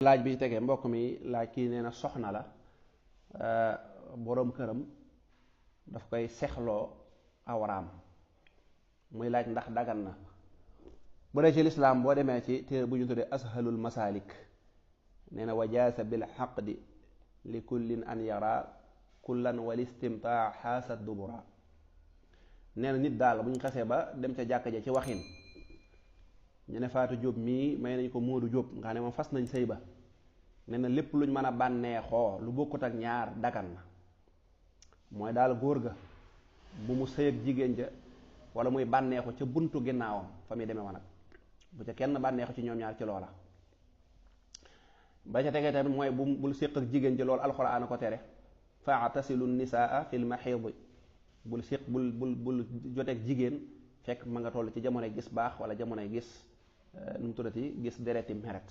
laaj bi ci tegee mbokk mi laaj kii nee na soxna la boroom këram daf koy sexloo awraam muy laaj ndax dagan na. bu dee ci lislaam boo demee ci téere bu ñu tuddee ashalul masalik nee na wajaasa bil xaqdi li kullin an yara kullan wal istimtaa xaasa dubura. nee na nit daal bu ñu xasee ba dem ca jàkka ja ci waxin ñu ne Faatu Jóob mii may nañ ko Moodu Jóob nga xam ne moom fas nañ sëy ba, nee na lépp luñ mën a bànneexoo lu bokkut ak ñaar dagan na. mooy daal góor ga bu mu sëy ak jigéen ja wala muy bànneexu ca buntu ginnaawam fa muy demee wanag bu ca kenn bànneexu ci ñoom ñaar ci loola. ba ca tegee tamit mooy bul séq ak jigéen ji loolu alxuraan a ko tere, fa'tasilu nisaa fil maxiidi. bul séq bul joteeg jigéen fekk ma nga toll ci jamonoy gis baax wala jamonoy gis nu mu tuddati gis dereti meret.